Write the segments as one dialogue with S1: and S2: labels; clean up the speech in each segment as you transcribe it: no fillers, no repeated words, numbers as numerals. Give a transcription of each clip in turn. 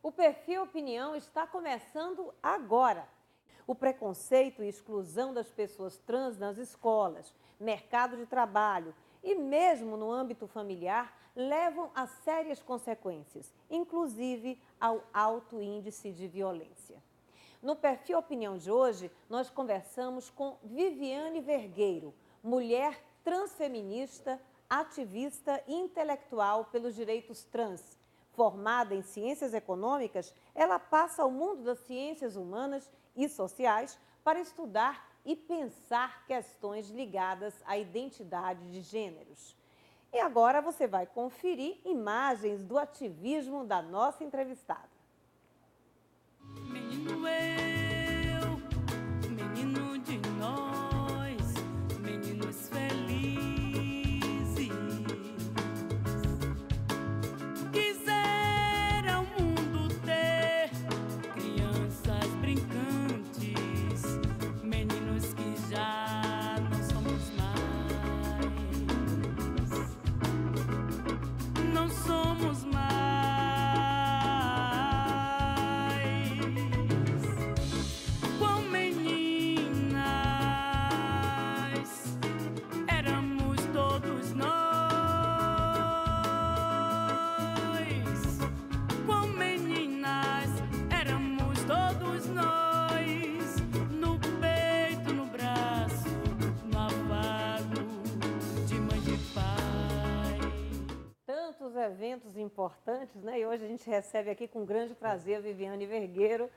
S1: O Perfil Opinião está começando agora. O preconceito e exclusão das pessoas trans nas escolas, mercado de trabalho e mesmo no âmbito familiar levam a sérias consequências, inclusive ao alto índice de violência. No Perfil Opinião de hoje, nós conversamos com Viviane Vergueiro, mulher transfeminista, ativista e intelectual pelos direitos trans. Formada em ciências econômicas, ela passa ao mundo das ciências humanas e sociais para estudar e pensar questões ligadas à identidade de gêneros. E agora você vai conferir imagens do ativismo da nossa entrevistada.
S2: Menino eu, menino de nós, meninos felizes. Quisera o mundo ter crianças brincantes, meninos que já não somos mais, não somos mais.
S1: Eventos importantes, né? E hoje a gente recebe aqui com grande prazer a Viviane Vergueiro.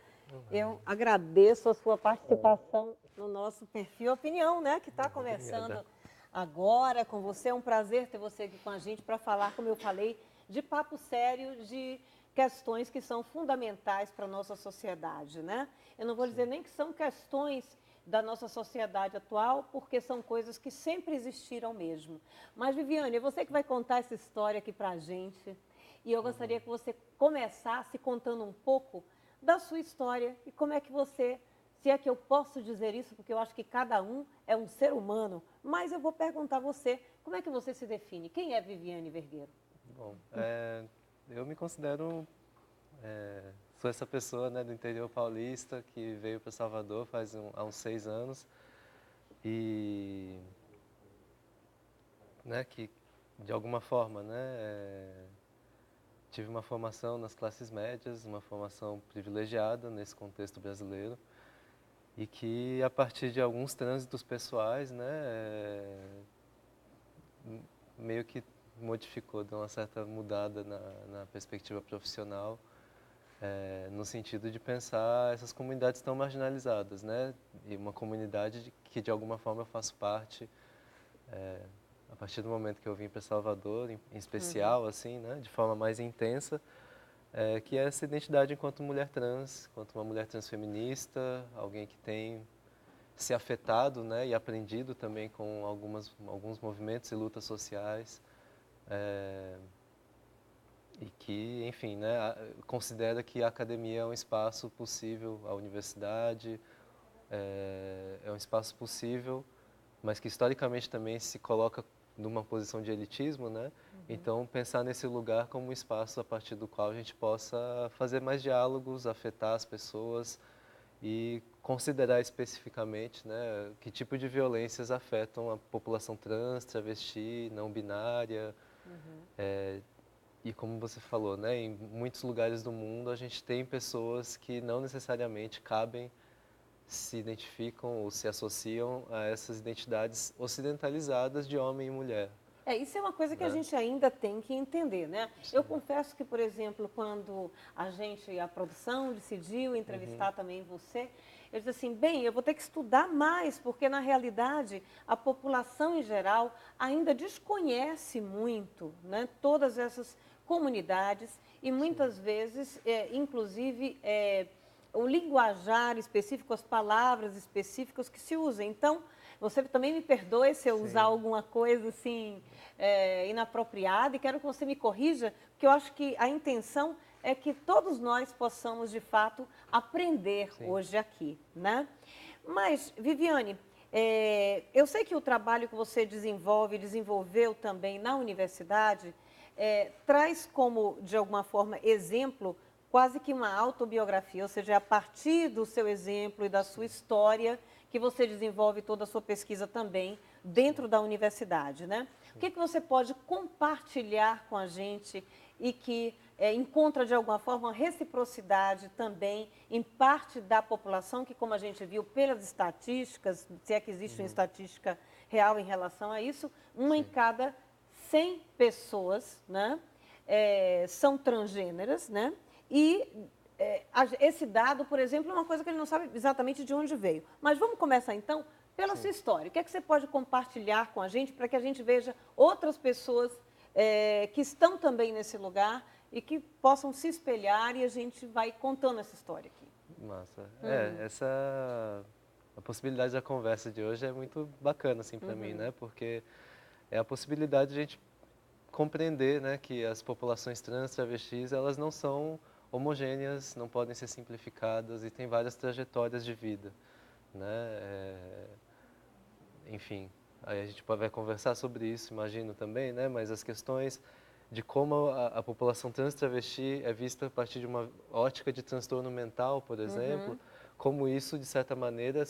S1: Eu agradeço a sua participação no nosso Perfil Opinião, né? Que está começando agora com você. É um prazer ter você aqui com a gente para falar, como eu falei, de papo sério, de questões que são fundamentais para a nossa sociedade, né? Eu não vou dizer nem que são questões da nossa sociedade atual, porque são coisas que sempre existiram mesmo. Mas, Viviane, é você que vai contar essa história aqui para a gente. E eu gostaria que você começasse contando um pouco da sua história e como é que você, se é que eu posso dizer isso, porque eu acho que cada um é um ser humano, mas eu vou perguntar a você, como é que você se define? Quem é Viviane Vergueiro?
S3: Bom, eu me considero... sou essa pessoa, né, do interior paulista que veio para Salvador há uns 6 anos e, né, que de alguma forma, né, tive uma formação nas classes médias, uma formação privilegiada nesse contexto brasileiro e que a partir de alguns trânsitos pessoais, né, meio que modificou, deu uma certa mudada na perspectiva profissional. No sentido de pensar essas comunidades tão marginalizadas, né? E uma comunidade que de alguma forma eu faço parte, a partir do momento que eu vim para Salvador, em especial, assim, né? De forma mais intensa, que é essa identidade enquanto mulher trans, enquanto uma mulher transfeminista, alguém que tem se afetado, né? E aprendido também com alguns movimentos e lutas sociais. E que, enfim, né, considera que a academia é um espaço possível, a universidade é um espaço possível, mas que historicamente também se coloca numa posição de elitismo, né? Então, pensar nesse lugar como um espaço a partir do qual a gente possa fazer mais diálogos, afetar as pessoas e considerar especificamente, né, que tipo de violências afetam a população trans, travesti, não binária. E como você falou, né, em muitos lugares do mundo a gente tem pessoas que não necessariamente se identificam ou se associam a essas identidades ocidentalizadas de homem e mulher.
S1: Isso é uma coisa que a gente ainda tem que entender, né? Sim. Eu confesso que, por exemplo, quando a produção decidiu entrevistar também você, eu disse assim, bem, eu vou ter que estudar mais, porque na realidade a população em geral ainda desconhece muito, né, todas essas comunidades e muitas vezes, inclusive, o linguajar específico, as palavras específicas que se usam. Então, você também me perdoe se eu usar alguma coisa assim inapropriada e quero que você me corrija, porque eu acho que a intenção é que todos nós possamos, de fato, aprender hoje aqui, né? Mas, Viviane, Eu sei que o trabalho que você desenvolveu também na universidade, traz como, de alguma forma, exemplo, quase que uma autobiografia, ou seja, é a partir do seu exemplo e da sua história que você desenvolve toda a sua pesquisa também dentro da universidade, né? O que você pode compartilhar com a gente e que encontra, de alguma forma, uma reciprocidade também em parte da população, que, como a gente viu pelas estatísticas, se é que existe uma estatística real em relação a isso, uma em cada 100 pessoas, né, são transgêneras, né? E esse dado, por exemplo, é uma coisa que ele não sabe exatamente de onde veio. Mas vamos começar, então, pela sua história. O que é que você pode compartilhar com a gente para que a gente veja outras pessoas que estão também nesse lugar e que possam se espelhar e a gente vai contando essa história aqui.
S3: Massa. A possibilidade da conversa de hoje é muito bacana, assim, para mim, né? Porque é a possibilidade de a gente compreender, né, que as populações trans, travestis, elas não são homogêneas, não podem ser simplificadas e têm várias trajetórias de vida, né? Enfim, aí a gente vai conversar sobre isso, imagino também, né? Mas as questões de como a população trans travesti é vista a partir de uma ótica de transtorno mental, por exemplo, como isso, de certa maneira,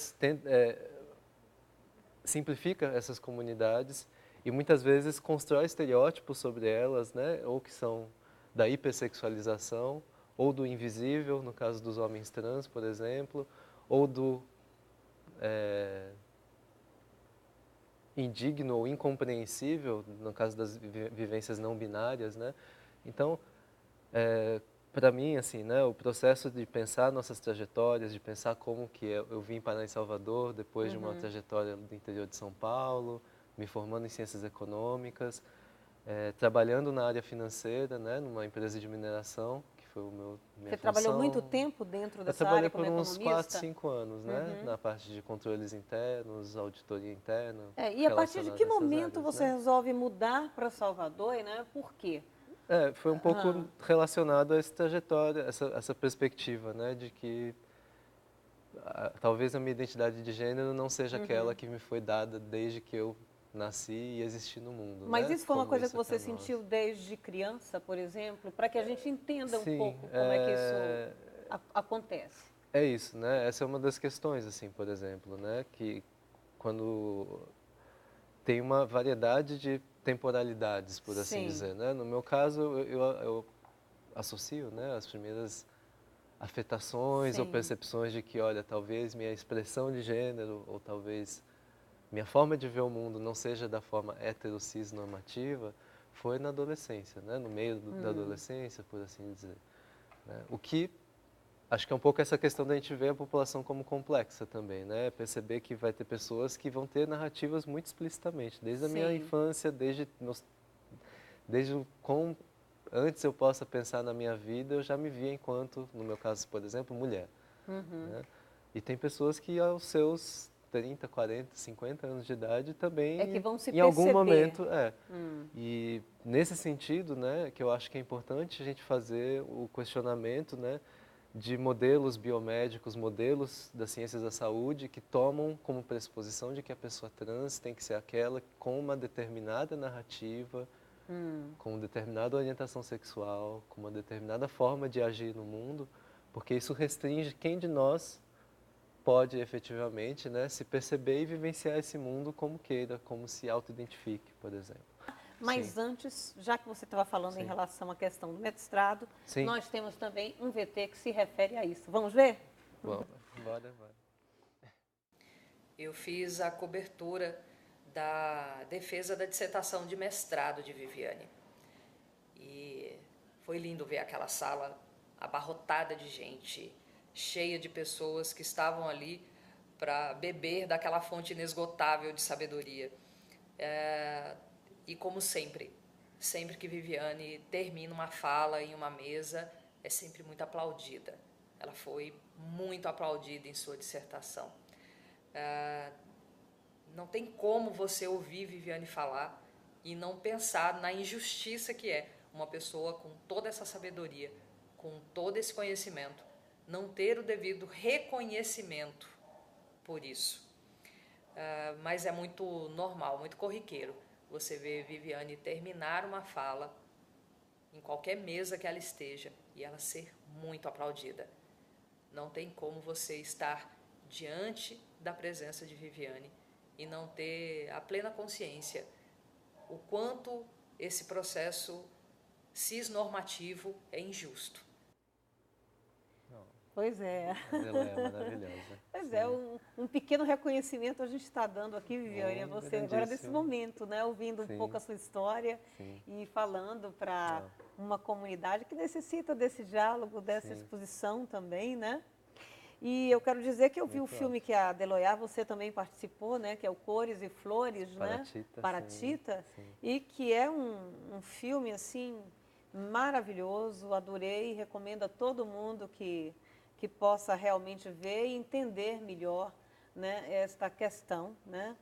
S3: simplifica essas comunidades e muitas vezes constrói estereótipos sobre elas, né? Ou que são da hipersexualização, ou do invisível, no caso dos homens trans, por exemplo, ou do indigno ou incompreensível, no caso das vivências não binárias, né? Então, para mim, assim, né, o processo de pensar nossas trajetórias, de pensar como que eu vim parar em Salvador depois de uma trajetória do interior de São Paulo, me formando em ciências econômicas, trabalhando na área financeira, né, numa empresa de mineração, que foi minha
S1: Você trabalhou
S3: função.
S1: muito tempo dentro
S3: Eu
S1: dessa
S3: trabalhei
S1: área como
S3: por uns
S1: economista?
S3: 4, 5 anos, né, na parte de controles internos, auditoria interna,
S1: E a partir de que
S3: relacionada a essas
S1: momento
S3: áreas,
S1: você
S3: né?
S1: resolve mudar para Salvador e, né, por quê?
S3: Foi um pouco relacionado a essa trajetória, essa perspectiva, né, de que talvez a minha identidade de gênero não seja aquela que me foi dada desde que eu nasci e existi no mundo,
S1: Mas
S3: né?
S1: isso foi uma
S3: Como
S1: coisa que
S3: isso é
S1: você
S3: para nós.
S1: sentiu desde criança, por exemplo, para que a gente entenda um
S3: Sim,
S1: pouco como é que isso acontece.
S3: é isso, né? Essa é uma das questões, assim, por exemplo, né? Que quando tem uma variedade de temporalidades, por assim
S1: Sim.
S3: dizer, né? No meu caso, eu associo, né, as primeiras afetações ou
S1: Sim.
S3: percepções de que, olha, talvez minha expressão de gênero ou talvez minha forma de ver o mundo não seja da forma hetero-cis normativa, foi na adolescência, né? No meio da adolescência, por assim dizer, né? O que acho que é um pouco essa questão da gente ver a população como complexa também, né? Perceber que vai ter pessoas que vão ter narrativas muito explicitamente, desde a minha
S1: Sim.
S3: infância, desde o quão antes eu possa pensar na minha vida, eu já me via enquanto, no meu caso, por exemplo, mulher. Né? E tem pessoas que aos seus 30, 40, 50 anos de idade também,
S1: É que vão se
S3: em algum
S1: perceber.
S3: momento, E nesse sentido, né, que eu acho que é importante a gente fazer o questionamento, né, de modelos biomédicos, modelos das ciências da saúde que tomam como pressuposição de que a pessoa trans tem que ser aquela com uma determinada narrativa, com uma determinada orientação sexual, com uma determinada forma de agir no mundo, porque isso restringe quem de nós pode efetivamente, né, se perceber e vivenciar esse mundo como queira, como se auto-identifique, por exemplo.
S1: Mas antes, já que você estava falando em relação à questão do mestrado, nós temos também um VT que se refere a isso. Vamos ver?
S3: Bom, bora.
S4: Eu fiz a cobertura da defesa da dissertação de mestrado de Viviane. E foi lindo ver aquela sala abarrotada de gente, cheia de pessoas que estavam ali para beber daquela fonte inesgotável de sabedoria. E como sempre que Viviane termina uma fala em uma mesa, é sempre muito aplaudida. Ela foi muito aplaudida em sua dissertação. Não tem como você ouvir Viviane falar e não pensar na injustiça que é uma pessoa com toda essa sabedoria, com todo esse conhecimento, não ter o devido reconhecimento por isso. mas é muito normal, muito corriqueiro. Você vê Viviane terminar uma fala em qualquer mesa que ela esteja e ela ser muito aplaudida. Não tem como você estar diante da presença de Viviane e não ter a plena consciência o quanto esse processo cisnormativo é injusto.
S1: Pois é.
S3: Ela é maravilhosa.
S1: Pois é, um pequeno reconhecimento a gente está dando aqui, Viviane, a você agora nesse momento, né? Ouvindo um pouco a sua história e falando para uma comunidade que necessita desse diálogo, dessa exposição também, né? E eu quero dizer que eu vi o filme que a Deloiar, você também participou, né? Que é o Cores e Flores, né? Paratita, e que é um filme, assim, maravilhoso, adorei, recomendo a todo mundo que possa realmente ver e entender melhor, né, esta questão, né,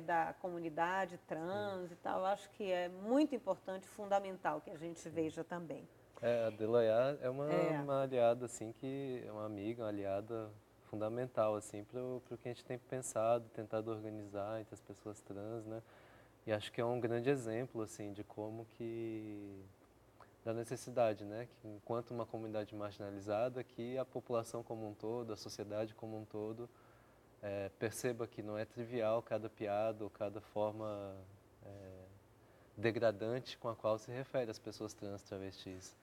S1: da comunidade trans e tal. Eu acho que é muito importante, fundamental que a gente veja também.
S3: A Deloiar é uma aliada, assim, que é uma amiga, uma aliada fundamental, assim, para o que a gente tem pensado, tentado organizar entre as pessoas trans, né? E acho que é um grande exemplo, assim, de como que da necessidade, né, que enquanto uma comunidade marginalizada, que a população como um todo, a sociedade como um todo, perceba que não é trivial cada piada ou cada forma degradante com a qual se refere às pessoas trans, travestis.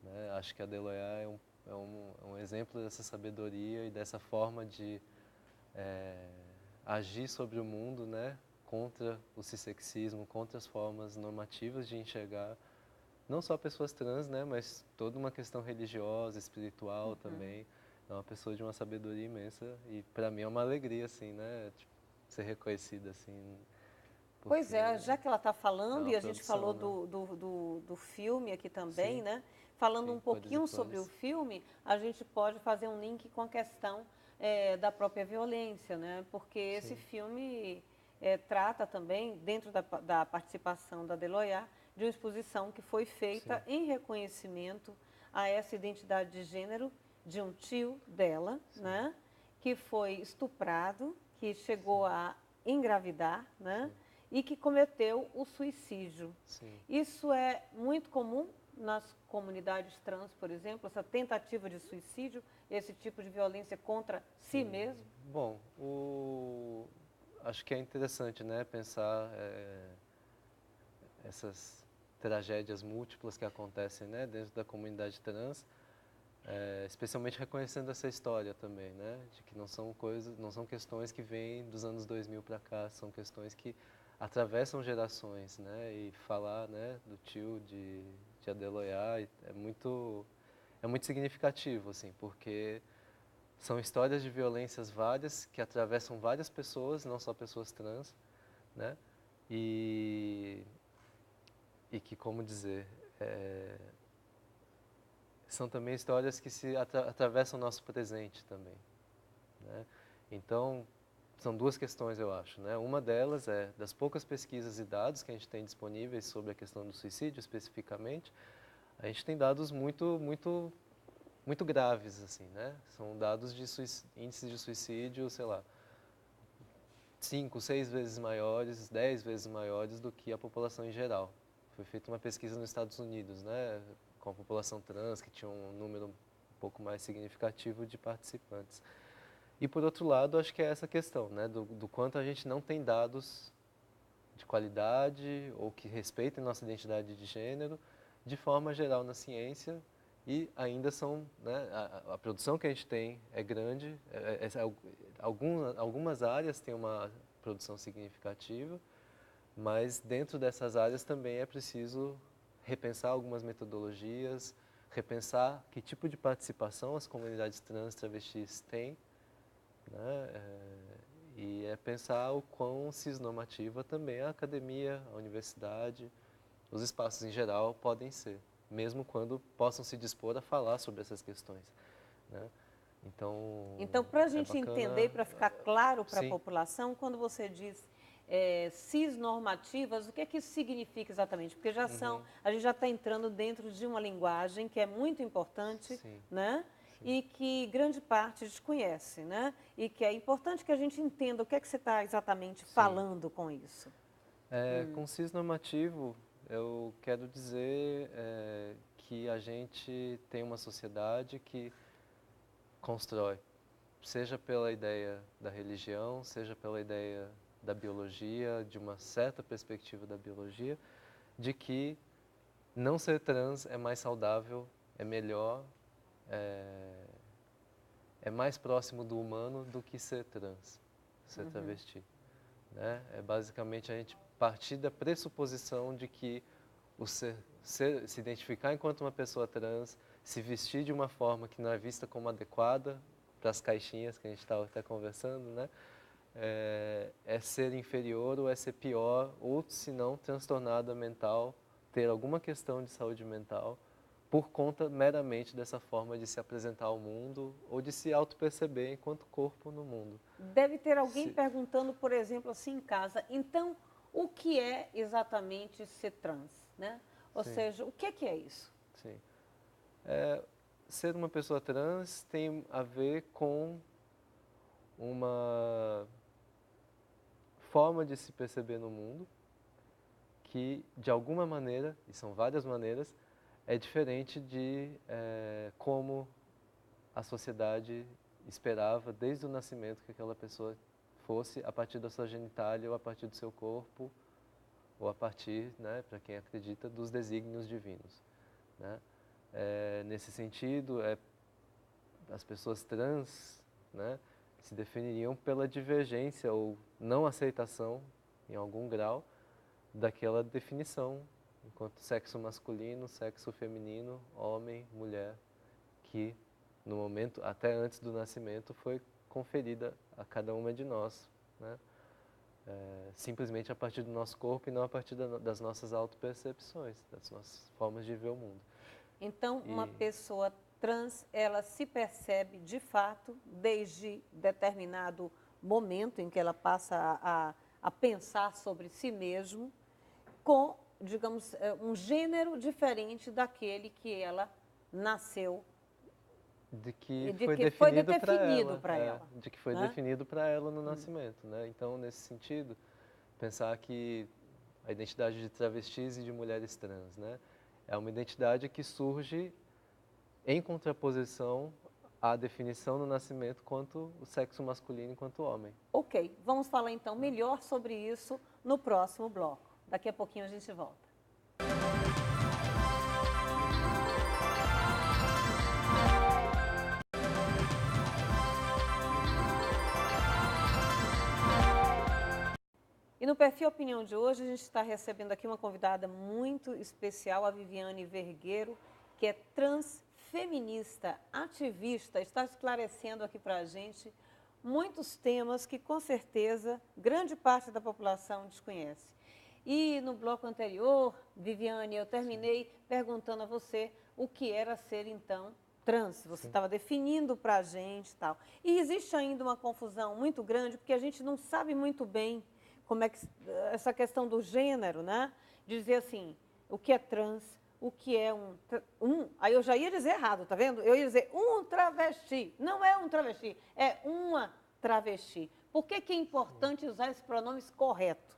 S3: Né? Acho que a Deloiar é um exemplo dessa sabedoria e dessa forma de agir sobre o mundo, né, contra o cissexismo, contra as formas normativas de enxergar não só pessoas trans, né, mas toda uma questão religiosa, espiritual também. É uma pessoa de uma sabedoria imensa e para mim é uma alegria, assim, né, tipo, ser reconhecida, assim.
S1: Pois é, já que ela está falando, e a gente falou
S3: né?
S1: do filme aqui também, né? Falando um pouquinho sobre o filme, a gente pode fazer um link com a questão da própria violência, né? Porque esse filme trata também, dentro da participação da Deloiar, de uma exposição que foi feita em reconhecimento a essa identidade de gênero de um tio dela, né? Que foi estuprado, que chegou a engravidar, né? E que cometeu o suicídio. Isso é muito comum nas comunidades trans, por exemplo, essa tentativa de suicídio, esse tipo de violência contra si mesmo?
S3: Bom, acho que é interessante, né, pensar essas tragédias múltiplas que acontecem, né, dentro da comunidade trans, especialmente reconhecendo essa história também, né, de que não são questões que vêm dos anos 2000 para cá, são questões que atravessam gerações, né, e falar, né, do tio de Deloiar é muito significativo, assim, porque são histórias de violências várias que atravessam várias pessoas, não só pessoas trans, né, e que, como dizer, são também histórias que se atravessam o nosso presente também, né? Então, são duas questões, eu acho, né? Uma delas é das poucas pesquisas e dados que a gente tem disponíveis sobre a questão do suicídio, especificamente, a gente tem dados muito graves, assim, né? São dados de índices de suicídio, sei lá, 5, 6 vezes maiores, 10 vezes maiores do que a população em geral. Foi feita uma pesquisa nos Estados Unidos, né, com a população trans, que tinha um número um pouco mais significativo de participantes. E, por outro lado, acho que é essa questão, né, do quanto a gente não tem dados de qualidade ou que respeitem nossa identidade de gênero, de forma geral na ciência, e ainda são, né, a produção que a gente tem é grande, algumas áreas têm uma produção significativa, mas dentro dessas áreas também é preciso repensar algumas metodologias, repensar que tipo de participação as comunidades trans, travestis têm, né? E pensar o quão cisnormativa também a academia, a universidade, os espaços em geral podem ser, mesmo quando possam se dispor a falar sobre essas questões, né?
S1: Então, para a gente entender, para ficar claro para a população, quando você diz cisnormativas, o que é que isso significa exatamente? Porque a gente já está entrando dentro de uma linguagem que é muito importante, né? e que grande parte desconhece, né? E que é importante que a gente entenda o que é que você está exatamente falando com isso.
S3: Com cisnormativo, eu quero dizer que a gente tem uma sociedade que constrói, seja pela ideia da religião, seja pela ideia da biologia, de uma certa perspectiva da biologia, de que não ser trans é mais saudável, é melhor, é mais próximo do humano do que ser trans, ser travesti. Né? É basicamente a gente partir da pressuposição de que se identificar enquanto uma pessoa trans, se vestir de uma forma que não é vista como adequada para as caixinhas que a gente estava até conversando, né? É ser inferior ou é ser pior, ou se não transtornada mental, ter alguma questão de saúde mental, por conta meramente dessa forma de se apresentar ao mundo ou de se auto-perceber enquanto corpo no mundo.
S1: Deve ter alguém perguntando, por exemplo, assim em casa, então, o que é exatamente ser trans, né? Ou seja, o que é isso?
S3: Sim. Ser uma pessoa trans tem a ver com uma forma de se perceber no mundo que, de alguma maneira, e são várias maneiras, é diferente de como a sociedade esperava desde o nascimento que aquela pessoa fosse a partir da sua genitália ou a partir do seu corpo ou a partir, né, para quem acredita, dos desígnios divinos. Né? Nesse sentido, as pessoas trans, né, se definiriam pela divergência ou não aceitação, em algum grau, daquela definição enquanto sexo masculino, sexo feminino, homem, mulher, que no momento, até antes do nascimento, foi conferida a cada uma de nós, né? Simplesmente a partir do nosso corpo e não a partir das nossas autopercepções, das nossas formas de ver o mundo.
S1: Então, uma pessoa trans, ela se percebe de fato desde determinado momento em que ela passa a pensar sobre si mesmo com, digamos, um gênero diferente daquele que ela nasceu.
S3: De que
S1: De
S3: foi
S1: que foi
S3: definido
S1: para ela.
S3: De que foi
S1: né?
S3: definido para ela no nascimento, né? Então, nesse sentido, pensar que a identidade de travestis e de mulheres trans, né, é uma identidade que surge em contraposição à definição no nascimento quanto o sexo masculino enquanto homem.
S1: Ok, vamos falar então melhor sobre isso no próximo bloco. Daqui a pouquinho a gente volta. E no Perfil Opinião de hoje, a gente está recebendo aqui uma convidada muito especial, a Viviane Vergueiro, que é transfeminista, ativista, está esclarecendo aqui para a gente muitos temas que, com certeza, grande parte da população desconhece. E no bloco anterior, Viviane, eu terminei perguntando a você o que era ser, então, trans. Você estava definindo para a gente e tal. E existe ainda uma confusão muito grande, porque a gente não sabe muito bem como é que essa questão do gênero, né? Dizer assim, o que é trans, o que é aí eu já ia dizer errado, tá vendo? Eu ia dizer um travesti. Não é um travesti, é uma travesti. Por que é importante usar esses pronomes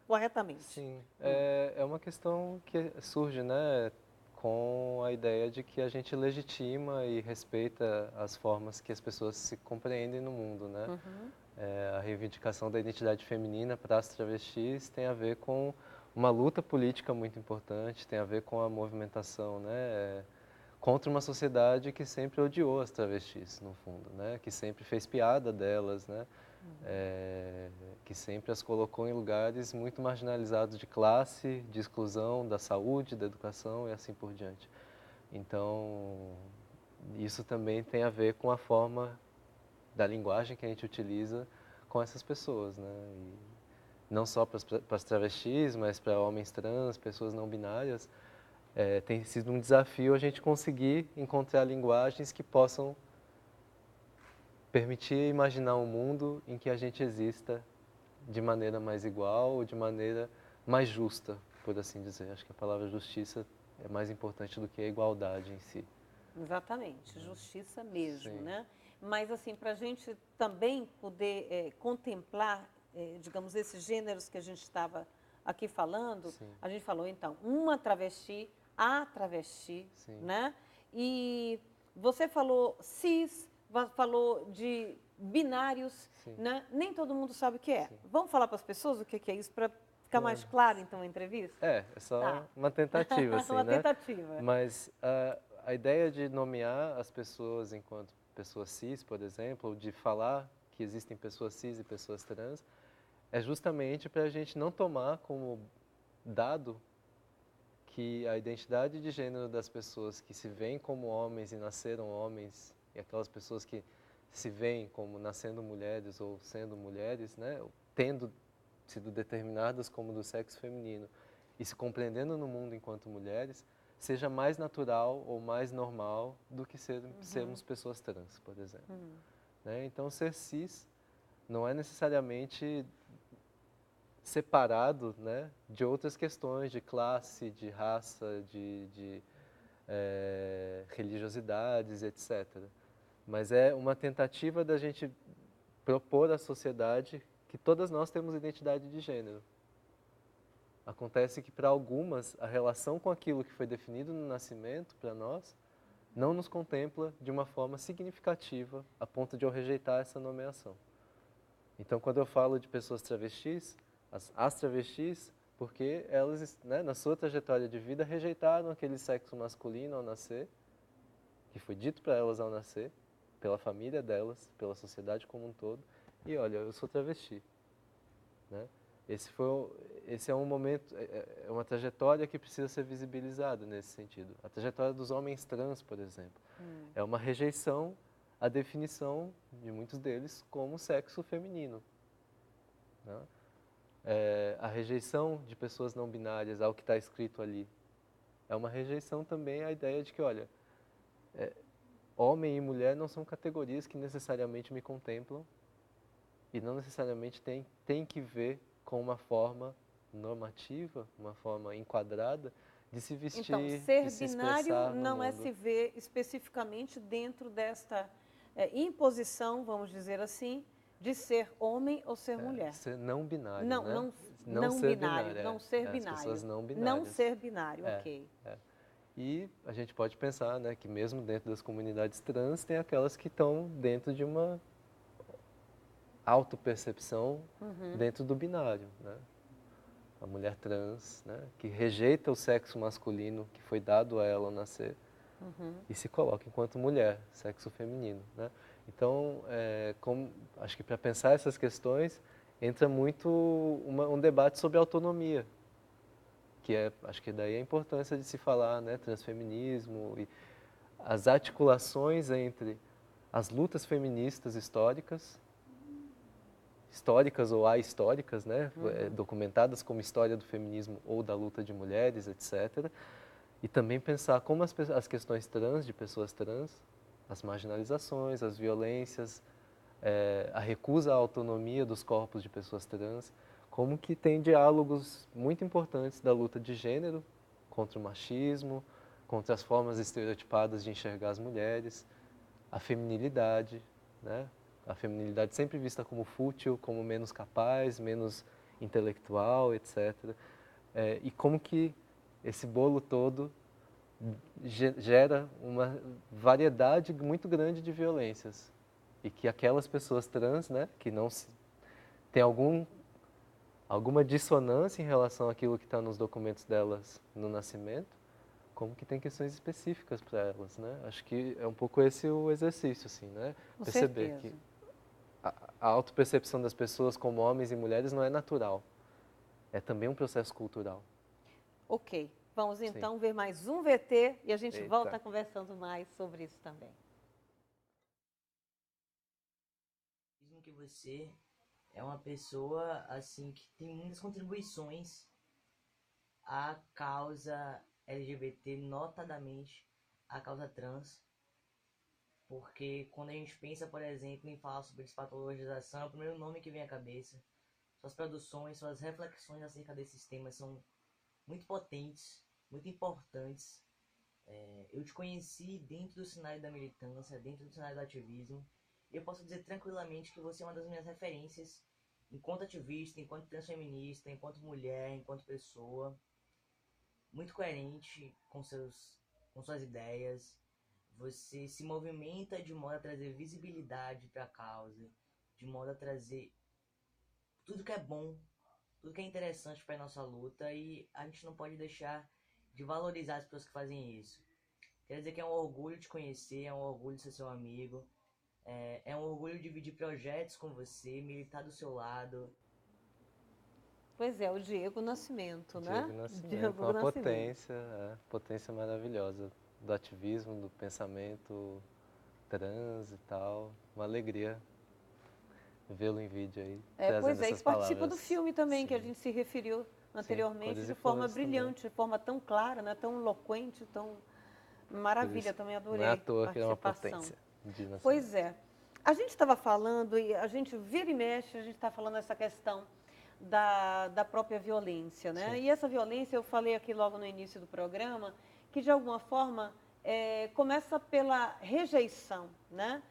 S1: corretamente?
S3: Sim, é uma questão que surge, né, com a ideia de que a gente legitima e respeita as formas que as pessoas se compreendem no mundo, né? A reivindicação da identidade feminina para as travestis tem a ver com uma luta política muito importante, tem a ver com a movimentação, né, contra uma sociedade que sempre odiou as travestis, no fundo, né, que sempre fez piada delas, né, que sempre as colocou em lugares muito marginalizados de classe, de exclusão, da saúde, da educação e assim por diante. Então, isso também tem a ver com a forma da linguagem que a gente utiliza com essas pessoas, né? E não só para as travestis, mas para homens trans, pessoas não binárias. Tem sido um desafio a gente conseguir encontrar linguagens que possam permitir imaginar um mundo em que a gente exista de maneira mais igual ou de maneira mais justa, por assim dizer. Acho que a palavra justiça é mais importante do que a igualdade em si.
S1: Exatamente, justiça mesmo,
S3: Sim.
S1: né? Mas, assim, para a gente também poder contemplar, digamos, esses gêneros que a gente estava aqui falando,
S3: Sim.
S1: a gente falou, então, uma travesti, a travesti,
S3: Sim.
S1: né? E você falou cis, falou de binários,
S3: Sim.
S1: né? Nem todo mundo sabe o que é.
S3: Sim.
S1: Vamos falar para as pessoas o que é isso, para ficar mais
S3: Claro.
S1: claro, então, a entrevista?
S3: É só
S1: Tá.
S3: uma tentativa, assim,
S1: Uma
S3: né?
S1: tentativa.
S3: Mas a ideia de nomear as pessoas enquanto pessoas cis, por exemplo, ou de falar que existem pessoas cis e pessoas trans, é justamente para a gente não tomar como dado que a identidade de gênero das pessoas que se veem como homens e nasceram homens, e aquelas pessoas que se veem como nascendo mulheres ou sendo mulheres, né, ou tendo sido determinadas como do sexo feminino e se compreendendo no mundo enquanto mulheres, seja mais natural ou mais normal do que sermos pessoas trans, por exemplo. Né? Então, ser cis não é necessariamente separado, né, de outras questões de classe, de raça, de religiosidades, etc. Mas é uma tentativa da gente propor à sociedade que todas nós temos identidade de gênero. Acontece que para algumas a relação com aquilo que foi definido no nascimento, para nós, não nos contempla de uma forma significativa a ponto de eu rejeitar essa nomeação. Então, quando eu falo de pessoas travestis, as travestis, porque elas, né, na sua trajetória de vida, rejeitaram aquele sexo masculino ao nascer, que foi dito para elas ao nascer, pela família delas, pela sociedade como um todo, e olha, eu sou travesti. Né? Esse é um momento, é uma trajetória que precisa ser visibilizada nesse sentido. A trajetória dos homens trans, por exemplo, é uma rejeição à definição de muitos deles como sexo feminino. Né? A rejeição de pessoas não binárias ao que está escrito ali é uma rejeição também à ideia de que, olha, homem e mulher não são categorias que necessariamente me contemplam e não necessariamente tem que ver com uma forma normativa, uma forma enquadrada de se vestir,
S1: Então,
S3: de
S1: ser
S3: se
S1: binário
S3: expressar no
S1: não é
S3: mundo.
S1: se ver especificamente dentro desta imposição, vamos dizer assim, de ser homem ou ser mulher.
S3: Ser não binário,
S1: Não,
S3: né?
S1: não,
S3: Não
S1: não
S3: ser
S1: binário,
S3: binário,
S1: não ser
S3: as pessoas
S1: binário.
S3: não
S1: Não
S3: binárias.
S1: ser binário,
S3: É,
S1: ok.
S3: é. E a gente pode pensar, né, que mesmo dentro das comunidades trans, tem aquelas que estão dentro de uma autopercepção dentro do binário, né? A mulher trans, né, que rejeita o sexo masculino que foi dado a ela ao nascer e se coloca enquanto mulher, sexo feminino, né? Então, acho que para pensar essas questões entra muito um debate sobre autonomia, que acho que daí a importância de se falar, né, transfeminismo e as articulações entre as lutas feministas históricas ou ahistóricas, né, documentadas como história do feminismo ou da luta de mulheres, etc. E também pensar como as questões trans, de pessoas trans, as marginalizações, as violências, a recusa à autonomia dos corpos de pessoas trans, como que tem diálogos muito importantes da luta de gênero contra o machismo, contra as formas estereotipadas de enxergar as mulheres, a feminilidade, né? A feminilidade sempre vista como fútil, como menos capaz, menos intelectual, etc. E como que esse bolo todo gera uma variedade muito grande de violências e que aquelas pessoas trans, né, que não tem alguma dissonância em relação àquilo que está nos documentos delas no nascimento, como que tem questões específicas para elas, né? Acho que é um pouco esse o exercício, assim, né?
S1: Com
S3: Perceber
S1: certeza.
S3: que a autopercepção das pessoas como homens e mulheres não é natural, é também um processo cultural.
S1: Ok, vamos
S3: Sim.
S1: então ver mais um VT e a gente
S3: Eita.
S1: volta conversando mais sobre isso também.
S5: Mesmo que você é uma pessoa assim que tem muitas contribuições à causa LGBT, notadamente à causa trans, porque quando a gente pensa, por exemplo, em falar sobre despatologização, é o primeiro nome que vem à cabeça. Suas produções, suas reflexões acerca desses temas são muito potentes, muito importantes, Eu te conheci dentro do cenário da militância, dentro do cenário do ativismo, e eu posso dizer tranquilamente que você é uma das minhas referências enquanto ativista, enquanto transfeminista, enquanto mulher, enquanto pessoa, muito coerente com suas ideias. Você se movimenta de modo a trazer visibilidade para a causa, de modo a trazer tudo que é bom, tudo que é interessante para a nossa luta, e a gente não pode deixar de valorizar as pessoas que fazem isso. Quer dizer que é um orgulho te conhecer, é um orgulho ser seu amigo, é um orgulho dividir projetos com você, militar do seu lado.
S1: Pois é, o Diego Nascimento, né?
S3: Diego Nascimento,
S1: Diego
S3: uma
S1: Nascimento.
S3: potência maravilhosa do ativismo, do pensamento trans e tal. Uma alegria vê-lo em vídeo aí, trazendo
S1: Pois é, e
S3: essas
S1: que participa do
S3: palavras.
S1: filme também, que a
S3: Sim.
S1: gente se referiu anteriormente,
S3: Cores
S1: de
S3: e
S1: forma
S3: Flores também.
S1: brilhante, de forma tão clara, né? Tão eloquente, tão maravilha, também
S3: Não é à
S1: adorei a
S3: toa que ele é uma
S1: participação.
S3: potência de Nascimento.
S1: Pois é. A gente estava falando, e a gente vira e mexe, a gente está falando essa questão da própria violência, né?
S3: Sim.
S1: E essa violência, eu falei aqui logo no início do programa, que de alguma forma começa pela rejeição, né?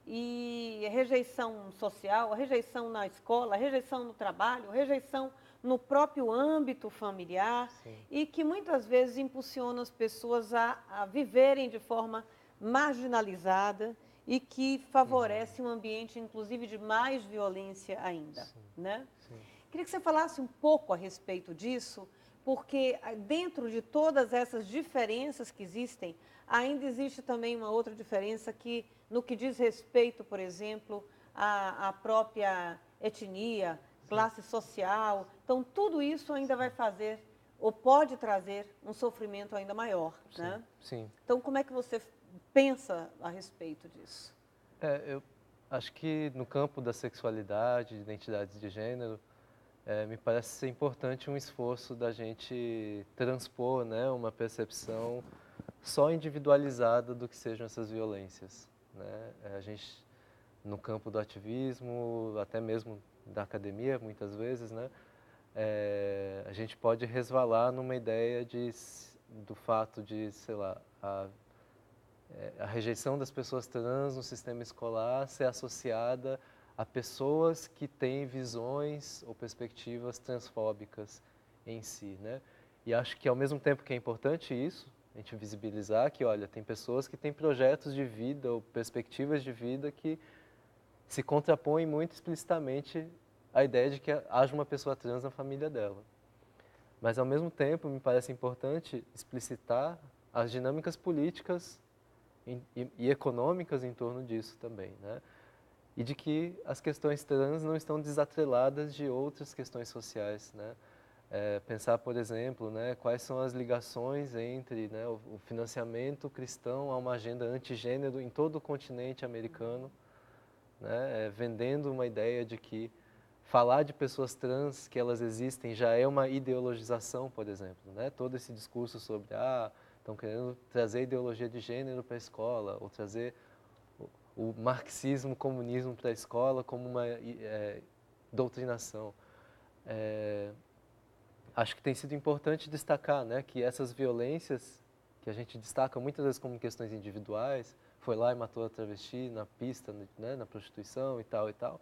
S1: E rejeição social, a rejeição na escola, a rejeição no trabalho, a rejeição no próprio âmbito familiar.
S3: Sim.
S1: E que muitas vezes impulsiona as pessoas a viverem de forma marginalizada e que favorece um ambiente, inclusive, de mais violência ainda, né?
S3: Sim.
S1: Queria que você falasse um pouco a respeito disso, porque dentro de todas essas diferenças que existem, ainda existe também uma outra diferença que, no que diz respeito, por exemplo, à própria etnia, classe social. Então, tudo isso ainda vai fazer, ou pode trazer, um sofrimento ainda maior, né?
S3: Sim.
S1: Então, como é que você pensa a respeito disso?
S3: Eu acho que no campo da sexualidade, de identidades de gênero, me parece ser importante um esforço da gente transpor, né, uma percepção só individualizada do que sejam essas violências, né? A gente, no campo do ativismo, até mesmo da academia, muitas vezes, né, a gente pode resvalar numa ideia do fato de, sei lá, a rejeição das pessoas trans no sistema escolar ser associada a pessoas que têm visões ou perspectivas transfóbicas em si, né? E acho que ao mesmo tempo que é importante isso, a gente visibilizar que, olha, tem pessoas que têm projetos de vida ou perspectivas de vida que se contrapõem muito explicitamente à ideia de que haja uma pessoa trans na família dela. Mas ao mesmo tempo me parece importante explicitar as dinâmicas políticas e econômicas em torno disso também, né? E de que as questões trans não estão desatreladas de outras questões sociais, né? Pensar, por exemplo, né, quais são as ligações entre, né, o financiamento cristão a uma agenda antigênero em todo o continente americano, né, vendendo uma ideia de que falar de pessoas trans, que elas existem, já é uma ideologização, por exemplo, né? Todo esse discurso sobre, estão querendo trazer ideologia de gênero para a escola, ou trazer o marxismo, o comunismo para a escola como uma doutrinação. Acho que tem sido importante destacar, né, que essas violências, que a gente destaca muitas vezes como questões individuais, foi lá e matou a travesti na pista, né, na prostituição e tal,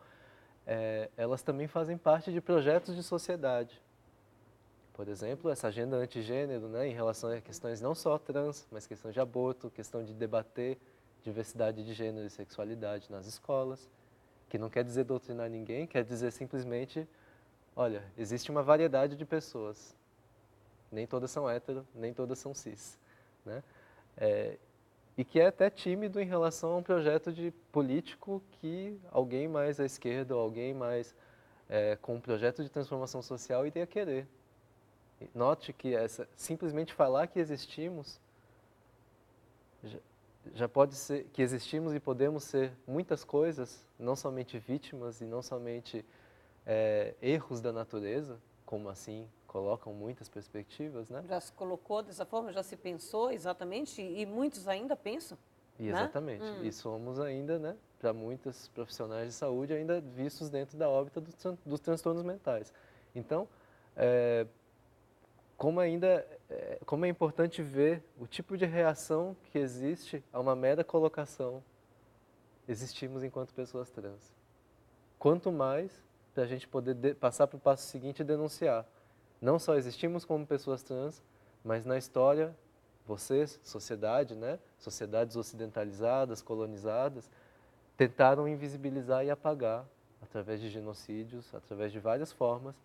S3: elas também fazem parte de projetos de sociedade. Por exemplo, essa agenda antigênero, né, em relação a questões não só trans, mas questão de aborto, questão de debater diversidade de gênero e sexualidade nas escolas, que não quer dizer doutrinar ninguém, quer dizer simplesmente, olha, existe uma variedade de pessoas, nem todas são hétero, nem todas são cis, né? E que é até tímido em relação a um projeto de político que alguém mais à esquerda ou alguém mais com um projeto de transformação social iria querer. Note que simplesmente falar que existimos já pode ser que existimos e podemos ser muitas coisas, não somente vítimas e não somente erros da natureza, como assim colocam muitas perspectivas, né?
S1: Já se colocou dessa forma, já se pensou exatamente, e muitos ainda pensam.
S3: Exatamente.
S1: Né?
S3: E somos ainda, né, para muitos profissionais de saúde, ainda vistos dentro da órbita dos transtornos mentais. Então, como é importante ver o tipo de reação que existe a uma mera colocação existimos enquanto pessoas trans. Quanto mais para a gente poder passar para o passo seguinte e denunciar. Não só existimos como pessoas trans, mas na história, vocês, sociedade, né? Sociedades ocidentalizadas, colonizadas, tentaram invisibilizar e apagar, através de genocídios, através de várias formas,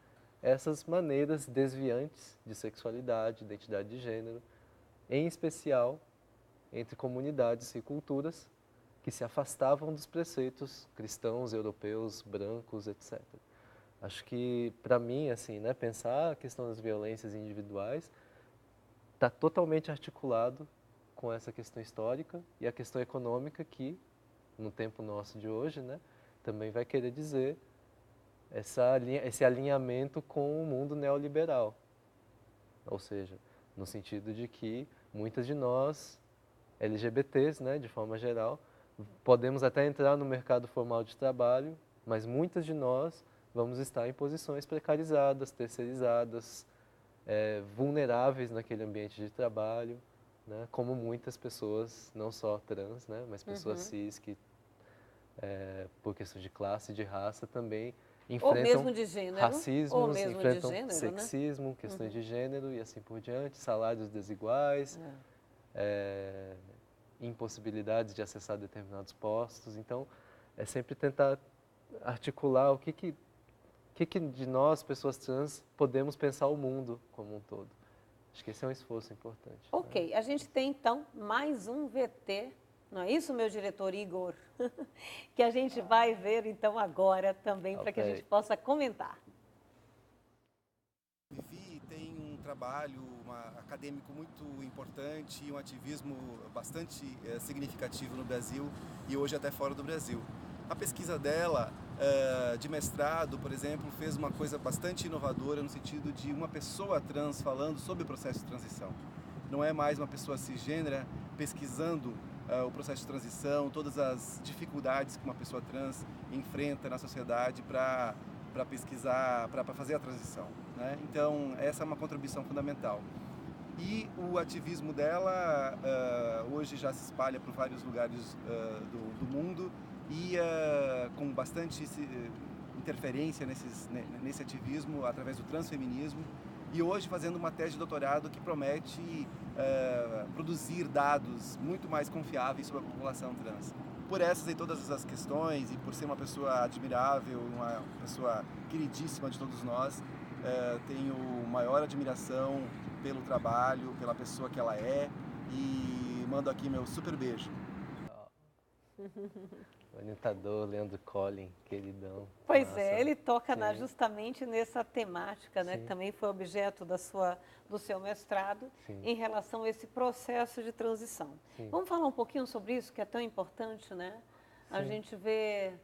S3: essas maneiras desviantes de sexualidade, identidade de gênero, em especial entre comunidades e culturas que se afastavam dos preceitos cristãos, europeus, brancos, etc. Acho que, para mim, assim, né, pensar a questão das violências individuais está totalmente articulado com essa questão histórica e a questão econômica que, no tempo nosso de hoje, né, também vai querer dizer esse alinhamento com o mundo neoliberal. Ou seja, no sentido de que muitas de nós, LGBTs, né, de forma geral, podemos até entrar no mercado formal de trabalho, mas muitas de nós vamos estar em posições precarizadas, terceirizadas, vulneráveis naquele ambiente de trabalho, né, como muitas pessoas, não só trans, né, mas pessoas cis que, por questão de classe, de raça, também
S1: Ou
S3: enfrentam
S1: mesmo de gênero. Ou
S3: racismos,
S1: mesmo de
S3: enfrentam
S1: gênero, né?
S3: sexismo, questões de gênero e assim por diante, salários desiguais, impossibilidades de acessar determinados postos. Então, é sempre tentar articular o que de nós, pessoas trans, podemos pensar o mundo como um todo. Acho que esse é um esforço importante.
S1: Ok, a gente tem então mais um VT, não é isso, meu diretor Igor? Que a gente vai ver então agora também, para que a
S3: Ok.
S1: gente possa comentar.
S6: Vivi tem um trabalho acadêmico muito importante e um ativismo bastante significativo no Brasil e hoje até fora do Brasil. A pesquisa dela, de mestrado, por exemplo, fez uma coisa bastante inovadora no sentido de uma pessoa trans falando sobre o processo de transição. Não é mais uma pessoa cisgênera pesquisando o processo de transição, todas as dificuldades que uma pessoa trans enfrenta na sociedade para pesquisar, para fazer a transição, né? Então, essa é uma contribuição fundamental. E o ativismo dela hoje já se espalha por vários lugares do mundo e com bastante interferência nesse ativismo através do transfeminismo. E hoje fazendo uma tese de doutorado que promete produzir dados muito mais confiáveis sobre a população trans. Por essas e todas as questões e por ser uma pessoa admirável, uma pessoa queridíssima de todos nós, tenho maior admiração pelo trabalho, pela pessoa que ela é e mando aqui meu super beijo.
S3: Orientador Leandro Collin, queridão.
S1: Pois
S3: Massa.
S1: é, ele toca
S3: Sim.
S1: justamente nessa temática, né,
S3: Sim.
S1: que também foi objeto do seu mestrado,
S3: Sim.
S1: em relação a esse processo de transição.
S3: Sim.
S1: Vamos falar um pouquinho sobre isso, que é tão importante, né? A
S3: Sim.
S1: gente vê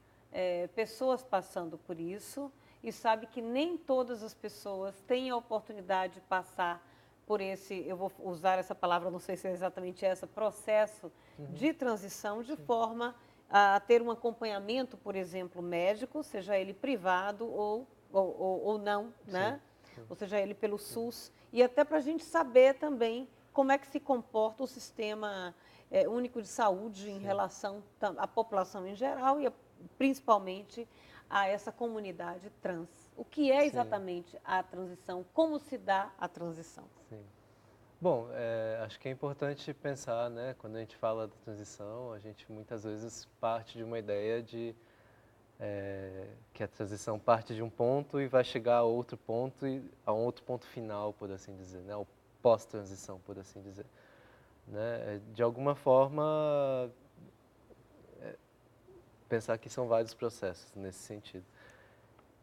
S1: pessoas passando por isso e sabe que nem todas as pessoas têm a oportunidade de passar por esse, eu vou usar essa palavra, não sei se é exatamente essa, processo de transição de forma a ter um acompanhamento, por exemplo, médico, seja ele privado ou não, né? Ou seja ele pelo SUS, e até para a gente saber também como é que se comporta o sistema único de saúde em relação à população em geral e principalmente a essa comunidade trans. O que é exatamente a transição? Como se dá a transição?
S3: Sim. Bom, acho que é importante pensar, né, quando a gente fala da transição, a gente muitas vezes parte de uma ideia de que a transição parte de um ponto e vai chegar a outro ponto e a um outro ponto final, por assim dizer, né, o pós-transição, por assim dizer. Né? De alguma forma, pensar que são vários processos nesse sentido.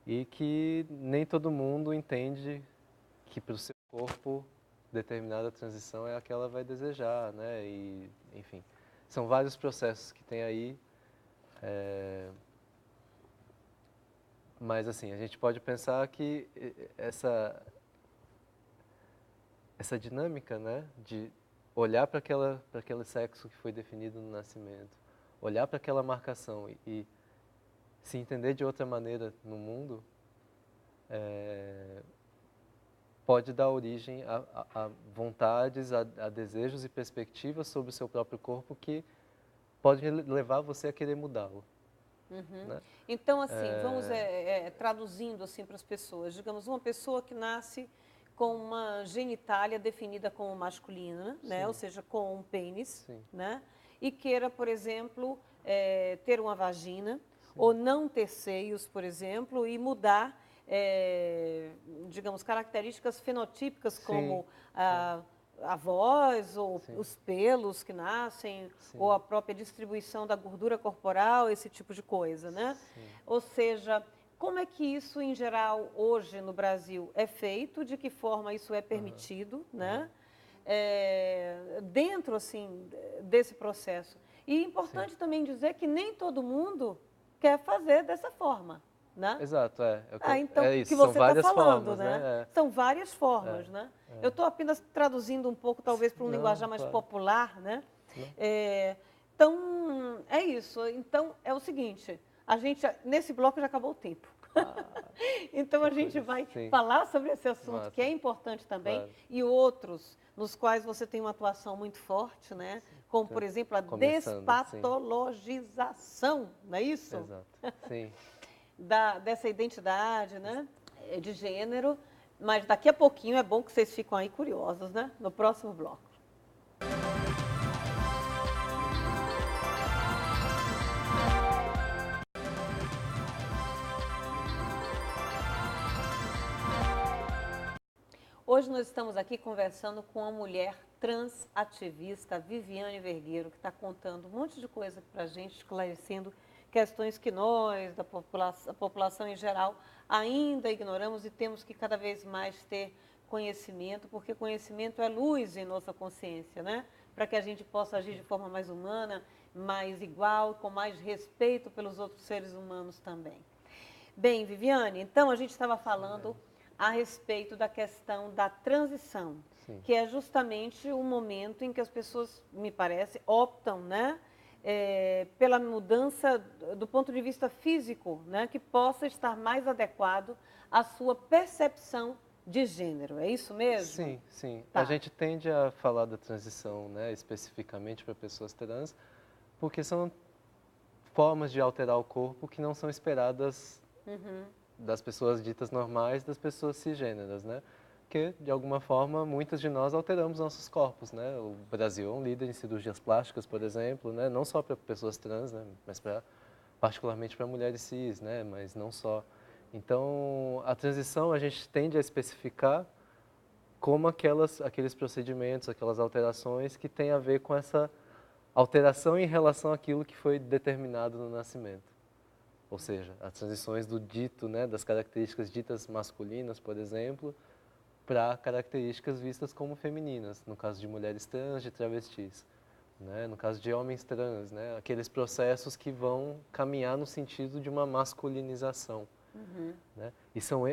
S3: E que nem todo mundo entende que para o seu corpo determinada transição é a que ela vai desejar, né? E, enfim, são vários processos que tem aí. Mas, assim, a gente pode pensar que essa dinâmica, né, de olhar para aquele sexo que foi definido no nascimento, olhar para aquela marcação e se entender de outra maneira no mundo, pode dar origem a vontades, a desejos e perspectivas sobre o seu próprio corpo que pode levar você a querer mudá-lo. Né?
S1: Então, assim, vamos traduzindo assim para as pessoas. Digamos, uma pessoa que nasce com uma genitália definida como masculina, né? Ou seja, com um pênis, né? E queira, por exemplo, ter uma vagina, ou não ter seios, por exemplo, e mudar, digamos, características fenotípicas como a voz, ou os pelos que nascem, ou a própria distribuição da gordura corporal, esse tipo de coisa, né? Ou seja, como é que isso, em geral, hoje no Brasil é feito? De que forma isso é permitido, né? Dentro, assim, desse processo. E é importante também dizer que nem todo mundo quer fazer dessa forma, né?
S3: Exato,
S1: Então,
S3: é isso,
S1: que você
S3: são várias
S1: está falando,
S3: formas,
S1: né? São várias formas, né? Eu estou apenas traduzindo um pouco, talvez, para um linguajar mais popular, né? Então, é isso. Então, é o seguinte, nesse bloco já acabou o tempo. Então, a gente vai falar sobre esse assunto, que é importante também, e outros nos quais você tem uma atuação muito forte, né? Como, por exemplo, a despatologização, não é isso?
S3: Exato, sim.
S1: Dessa identidade, né? De gênero. Mas daqui a pouquinho é bom que vocês ficam aí curiosos, né? No próximo bloco. Hoje nós estamos aqui conversando com uma mulher trans ativista, Viviane Vergueiro, que está contando um monte de coisa para a gente, esclarecendo questões que nós, a população em geral, ainda ignoramos e temos que cada vez mais ter conhecimento, porque conhecimento é luz em nossa consciência, né? Para que a gente possa agir de forma mais humana, mais igual, com mais respeito pelos outros seres humanos também. Bem, Viviane, então a gente estava falando a respeito da questão da transição, que é justamente o momento em que as pessoas, me parece, optam, né, pela mudança do ponto de vista físico, né, que possa estar mais adequado à sua percepção de gênero. É isso mesmo?
S3: Sim, sim. A gente tende a falar da transição, né, especificamente para pessoas trans, porque são formas de alterar o corpo que não são esperadas das pessoas ditas normais, das pessoas cisgêneras, né? Porque, de alguma forma, muitas de nós alteramos nossos corpos, né? O Brasil é um líder em cirurgias plásticas, por exemplo, né? Não só para pessoas trans, né? Mas particularmente para mulheres cis, né? Mas não só. Então, a transição a gente tende a especificar como aqueles procedimentos, aquelas alterações que têm a ver com essa alteração em relação àquilo que foi determinado no nascimento. Ou seja, as transições do dito, né, das características ditas masculinas, por exemplo, para características vistas como femininas, no caso de mulheres trans, de travestis, né, no caso de homens trans, né, aqueles processos que vão caminhar no sentido de uma masculinização. Né, e são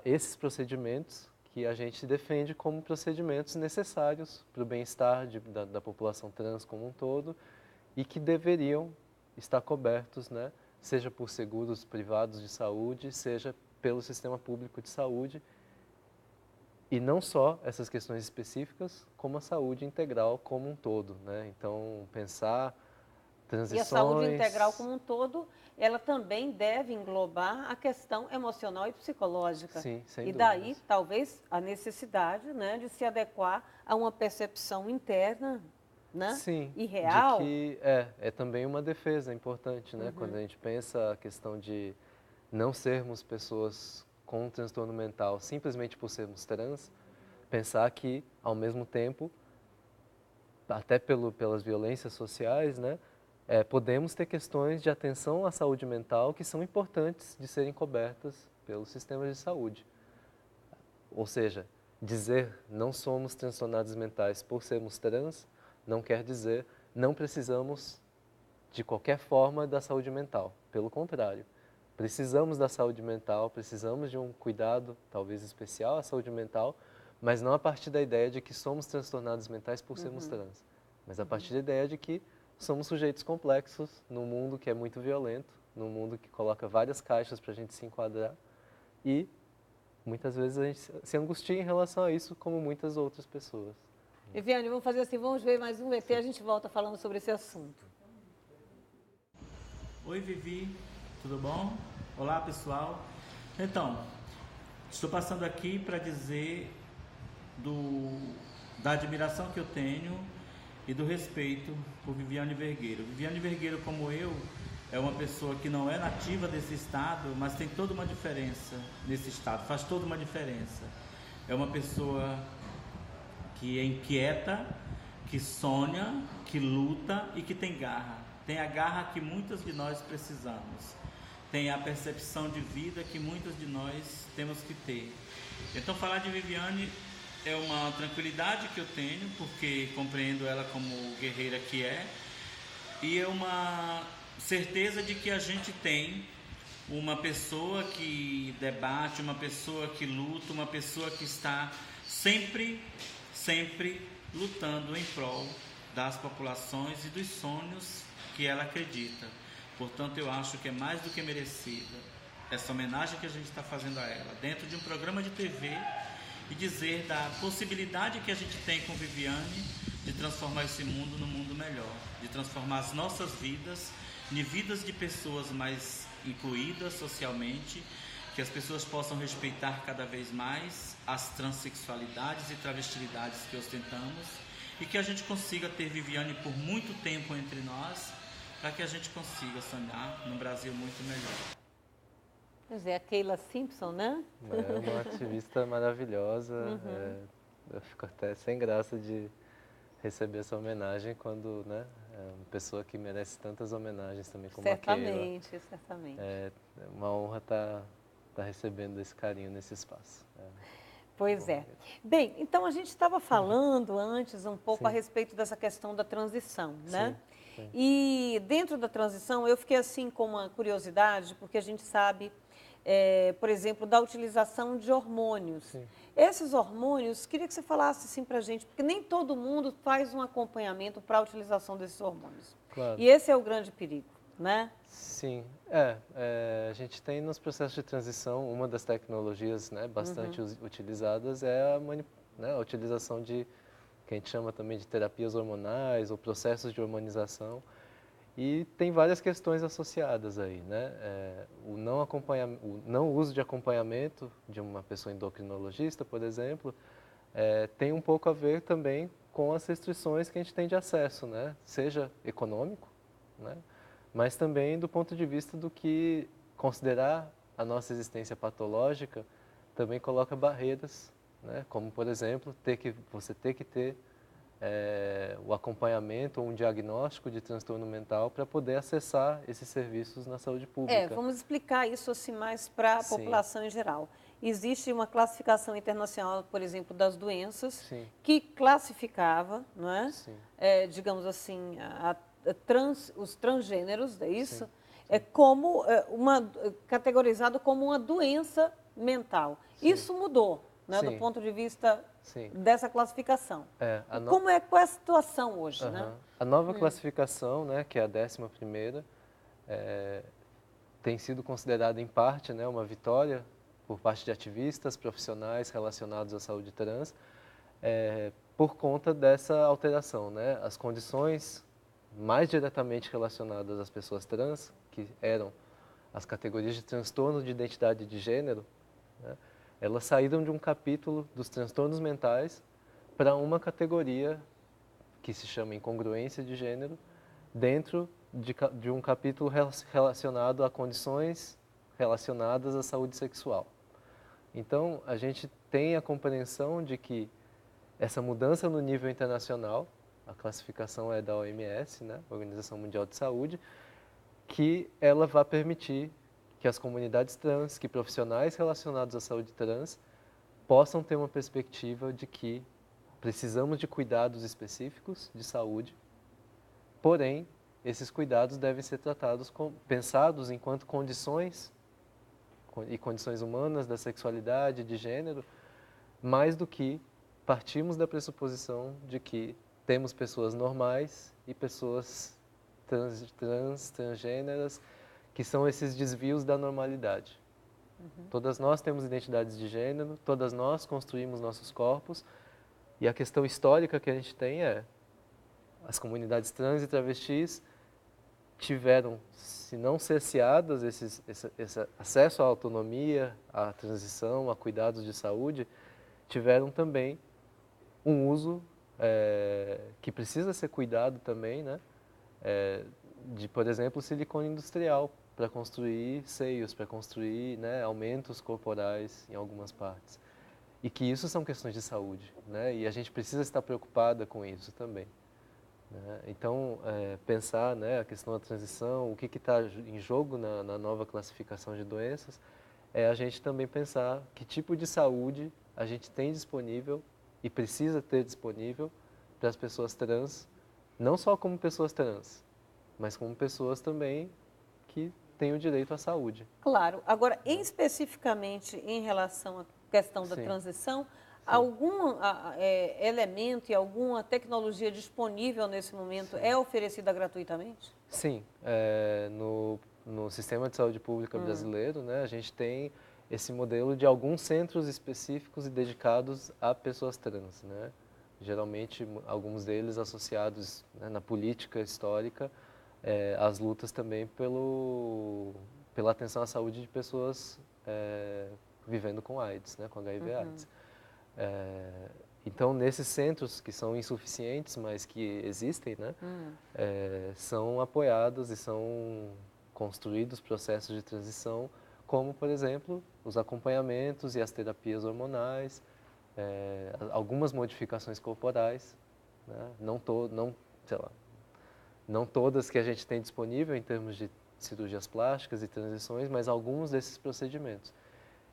S3: esses procedimentos que a gente defende como procedimentos necessários para o bem-estar da população trans como um todo e que deveriam estar cobertos, né, seja por seguros privados de saúde, seja pelo sistema público de saúde, e não só essas questões específicas, como a saúde integral como um todo, né? Então, pensar transições...
S1: E a saúde integral como um todo, ela também deve englobar a questão emocional e psicológica.
S3: Sim, sem
S1: e
S3: dúvidas.
S1: daí, talvez, a necessidade, né, de se adequar a uma percepção interna, né?
S3: Sim,
S1: e real.
S3: de que é também uma defesa importante, né? Quando a gente pensa a questão de não sermos pessoas com um transtorno mental simplesmente por sermos trans, pensar que, ao mesmo tempo, até pelas violências sociais, né? Podemos ter questões de atenção à saúde mental que são importantes de serem cobertas pelos sistemas de saúde. Ou seja, dizer não somos transtornados mentais por sermos trans não quer dizer não precisamos de qualquer forma da saúde mental. Pelo contrário, precisamos da saúde mental, precisamos de um cuidado talvez especial à saúde mental, mas não a partir da ideia de que somos transtornados mentais por sermos trans, mas a partir da ideia de que somos sujeitos complexos num mundo que é muito violento, num mundo que coloca várias caixas para a gente se enquadrar e muitas vezes a gente se angustia em relação a isso, como muitas outras pessoas.
S1: Viviane, vamos fazer assim, vamos ver mais um VT, a gente volta falando sobre esse assunto.
S7: Oi, Vivi, tudo bom? Olá, pessoal. Então, estou passando aqui para dizer da admiração que eu tenho e do respeito por Viviane Vergueiro. Viviane Vergueiro, como eu, é uma pessoa que não é nativa desse estado, mas tem toda uma diferença nesse estado, faz toda uma diferença. É uma pessoa que é inquieta, que sonha, que luta e que tem garra. Tem a garra que muitos de nós precisamos. Tem a percepção de vida que muitos de nós temos que ter. Então, falar de Viviane é uma tranquilidade que eu tenho, porque compreendo ela como guerreira que é, e é uma certeza de que a gente tem uma pessoa que debate, uma pessoa que luta, uma pessoa que está sempre lutando em prol das populações e dos sonhos que ela acredita. Portanto, eu acho que é mais do que merecida essa homenagem que a gente está fazendo a ela, dentro de um programa de TV, e dizer da possibilidade que a gente tem com Viviane de transformar esse mundo num mundo melhor, de transformar as nossas vidas em vidas de pessoas mais incluídas socialmente, que as pessoas possam respeitar cada vez mais as transexualidades e travestilidades que ostentamos, e que a gente consiga ter Viviane por muito tempo entre nós, para que a gente consiga sonhar num Brasil muito melhor.
S1: Pois é, a Keila Simpson, né?
S3: É uma ativista maravilhosa. Eu fico até sem graça de receber essa homenagem quando, né, é uma pessoa que merece tantas homenagens também como a Keila.
S1: Certamente.
S3: É uma honra estar recebendo esse carinho nesse espaço.
S1: Pois é. Bem, então a gente estava falando antes um pouco
S3: Sim.
S1: a respeito dessa questão da transição, né?
S3: Sim.
S1: E dentro da transição eu fiquei assim com uma curiosidade, porque a gente sabe, por exemplo, da utilização de hormônios.
S3: Sim.
S1: Esses hormônios, queria que você falasse assim para a gente, porque nem todo mundo faz um acompanhamento para a utilização desses hormônios.
S3: Claro.
S1: E esse é o grande perigo, né?
S3: Sim, a gente tem nos processos de transição, uma das tecnologias, né, bastante utilizadas é a utilização de, que a gente chama também de terapias hormonais ou processos de hormonização, e tem várias questões associadas aí, né? O não uso de acompanhamento de uma pessoa endocrinologista, por exemplo, tem um pouco a ver também com as restrições que a gente tem de acesso, né? Seja econômico, né? Mas também do ponto de vista do que considerar a nossa existência patológica também coloca barreiras, né? Como, por exemplo, você ter que ter o acompanhamento ou um diagnóstico de transtorno mental para poder acessar esses serviços na saúde pública.
S1: Vamos explicar isso assim mais para a população em geral. Existe uma classificação internacional, por exemplo, das doenças, que classificava, não é? Digamos assim, os transgêneros, é isso? Como categorizado como uma doença mental. Isso mudou, né, do ponto de vista dessa classificação. Qual é a situação hoje, né?
S3: A nova classificação, né, que é a 11ª, tem sido considerada em parte, né, uma vitória por parte de ativistas, profissionais relacionados à saúde trans, por conta dessa alteração, né? As condições mais diretamente relacionadas às pessoas trans, que eram as categorias de transtorno de identidade de gênero, né, elas saíram de um capítulo dos transtornos mentais para uma categoria que se chama incongruência de gênero, dentro de um capítulo relacionado a condições relacionadas à saúde sexual. Então, a gente tem a compreensão de que essa mudança no nível internacional, a classificação é da OMS, né, Organização Mundial de Saúde, que ela vai permitir que as comunidades trans, que profissionais relacionados à saúde trans, possam ter uma perspectiva de que precisamos de cuidados específicos de saúde, porém, esses cuidados devem ser pensados enquanto condições humanas da sexualidade, de gênero, mais do que partimos da pressuposição de que temos pessoas normais e pessoas transgêneras, que são esses desvios da normalidade. Todas nós temos identidades de gênero, todas nós construímos nossos corpos, e a questão histórica que a gente tem é as comunidades trans e travestis tiveram, se não cerceadas, esse acesso à autonomia, à transição, a cuidados de saúde, tiveram também um uso que precisa ser cuidado também, né? De, por exemplo, silicone industrial para construir seios, para construir, né, aumentos corporais em algumas partes. E que isso são questões de saúde, né? E a gente precisa estar preocupada com isso também. Né? Então, pensar, né, a questão da transição, o que está em jogo na nova classificação de doenças, é a gente também pensar que tipo de saúde a gente tem disponível e precisa ter disponível para as pessoas trans, não só como pessoas trans, mas como pessoas também que têm o direito à saúde.
S1: Claro. Agora, especificamente em relação à questão da
S3: Sim.
S1: transição, algum elemento e alguma tecnologia disponível nesse momento é oferecida gratuitamente?
S3: Sim, no sistema de saúde pública brasileiro, né, a gente tem esse modelo de alguns centros específicos e dedicados a pessoas trans, né? Geralmente, alguns deles associados, né, na política histórica, às lutas também pela atenção à saúde de pessoas vivendo com AIDS, né, com HIV/AIDS. Então, nesses centros que são insuficientes, mas que existem, né, são apoiados e são construídos processos de transição, como, por exemplo, os acompanhamentos e as terapias hormonais, algumas modificações corporais, né, não todas que a gente tem disponível em termos de cirurgias plásticas e transições, mas alguns desses procedimentos.